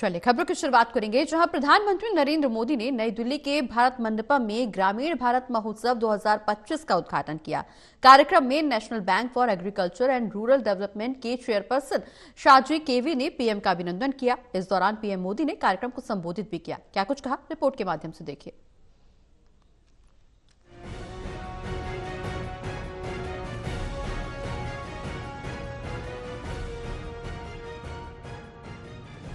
चलिए खबरों की शुरुआत करेंगे, जहां प्रधानमंत्री नरेंद्र मोदी ने नई दिल्ली के भारत मंडपम में ग्रामीण भारत महोत्सव 2025 का उद्घाटन किया। कार्यक्रम में national bank for agriculture and rural development के चेयरपर्सन शाजी केवी ने पीएम का अभिनंदन किया। इस दौरान पीएम मोदी ने कार्यक्रम को संबोधित भी किया। क्या कुछ कहा, रिपोर्ट के माध्यम से देखिए।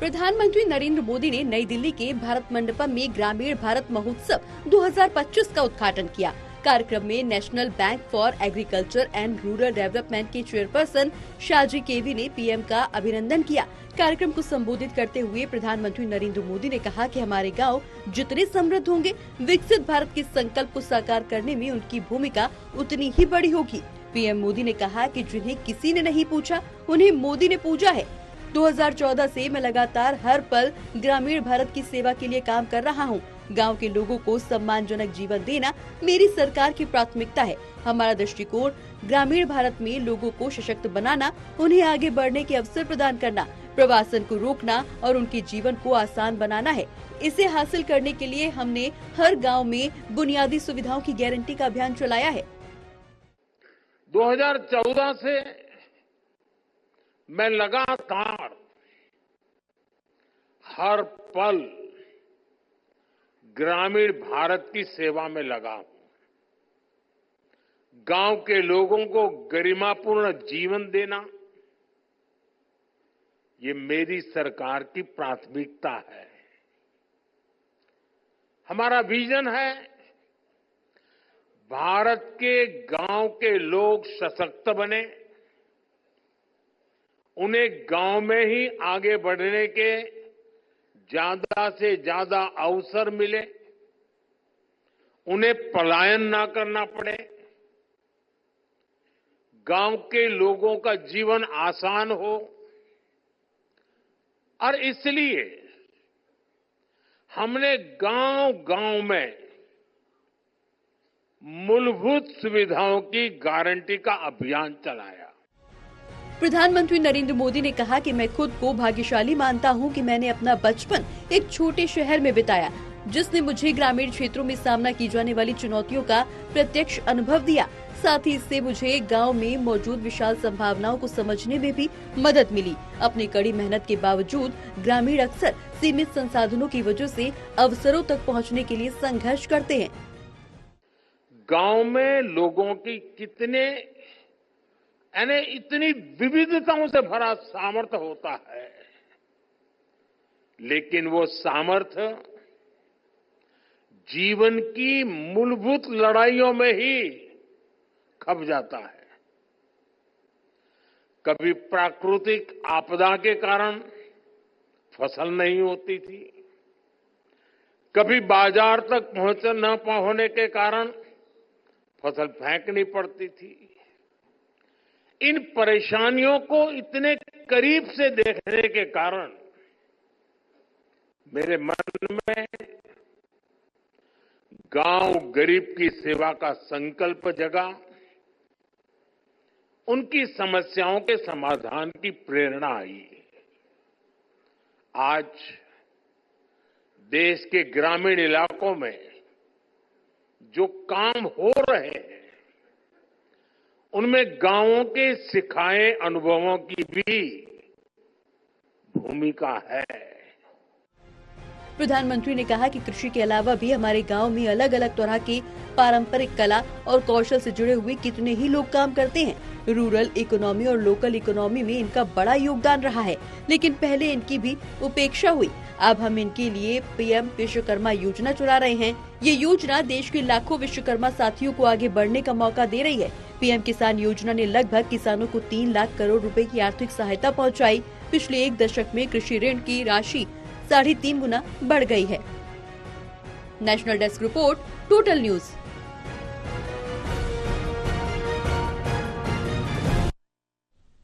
प्रधानमंत्री नरेंद्र मोदी ने नई दिल्ली के भारत मंडपम में ग्रामीण भारत महोत्सव 2025 का उद्घाटन किया। कार्यक्रम में national bank for agriculture and rural development के चेयरपर्सन शाजी केवी ने पीएम का अभिनंदन किया। कार्यक्रम को संबोधित करते हुए प्रधानमंत्री नरेंद्र मोदी ने कहा कि हमारे गांव जितने समृद्ध होंगे, विकसित भारत के संकल्प को साकार करने में उनकी भूमिका उतनी ही बड़ी होगी। पीएम मोदी ने कहा कि जिन्हें किसी ने नहीं पूछा, उन्हें मोदी ने पूजा है। 2014 से मैं लगातार हर पल ग्रामीण भारत की सेवा के लिए काम कर रहा हूं। गांव के लोगों को सम्मानजनक जीवन देना मेरी सरकार की प्राथमिकता है। हमारा दृष्टिकोण ग्रामीण भारत में लोगों को सशक्त बनाना, उन्हें आगे बढ़ने के अवसर प्रदान करना, प्रवासन को रोकना और उनके जीवन को आसान बनाना है। इसे हासिल करने के लिए हमने हर गाँव में बुनियादी सुविधाओं की गारंटी का अभियान चलाया है। 2014 से मैं लगातार हर पल ग्रामीण भारत की सेवा में लगा हूं। गांव के लोगों को गरिमापूर्ण जीवन देना, ये मेरी सरकार की प्राथमिकता है। हमारा विजन है भारत के गांव के लोग सशक्त बने, उन्हें गांव में ही आगे बढ़ने के ज्यादा से ज्यादा अवसर मिले, उन्हें पलायन ना करना पड़े, गांव के लोगों का जीवन आसान हो। और इसलिए हमने गांव-गांव में मूलभूत सुविधाओं की गारंटी का अभियान चलाया। प्रधानमंत्री नरेंद्र मोदी ने कहा कि मैं खुद को भाग्यशाली मानता हूं कि मैंने अपना बचपन एक छोटे शहर में बिताया, जिसने मुझे ग्रामीण क्षेत्रों में सामना की जाने वाली चुनौतियों का प्रत्यक्ष अनुभव दिया। साथ ही इससे मुझे गांव में मौजूद विशाल संभावनाओं को समझने में भी मदद मिली। अपनी कड़ी मेहनत के बावजूद ग्रामीण अक्सर सीमित संसाधनों की वजह से अवसरों तक पहुंचने के लिए संघर्ष करते हैं। गांव में लोगों की इतनी विविधताओं से भरा सामर्थ्य होता है, लेकिन वो सामर्थ्य जीवन की मूलभूत लड़ाइयों में ही खप जाता है। कभी प्राकृतिक आपदा के कारण फसल नहीं होती थी, कभी बाजार तक न होने के कारण फसल फेंकनी पड़ती थी। इन परेशानियों को इतने करीब से देखने के कारण मेरे मन में गांव गरीब की सेवा का संकल्प जगा, उनकी समस्याओं के समाधान की प्रेरणा आई। आज देश के ग्रामीण इलाकों में जो काम हो रहे हैं, उनमें गांवों के सिखाए अनुभवों की भी भूमिका है। प्रधानमंत्री ने कहा कि कृषि के अलावा भी हमारे गांव में अलग अलग तरह की पारंपरिक कला और कौशल से जुड़े हुए कितने ही लोग काम करते हैं। रूरल इकोनॉमी और लोकल इकोनॉमी में इनका बड़ा योगदान रहा है, लेकिन पहले इनकी भी उपेक्षा हुई। अब हम इनके लिए पीएम विश्वकर्मा योजना चला रहे हैं। ये योजना देश के लाखों विश्वकर्मा साथियों को आगे बढ़ने का मौका दे रही है। पीएम किसान योजना ने लगभग किसानों को 3 लाख करोड़ रुपए की आर्थिक सहायता पहुंचाई। पिछले 1 दशक में कृषि ऋण की राशि 3.5 गुना बढ़ गई है। National desk report, total news.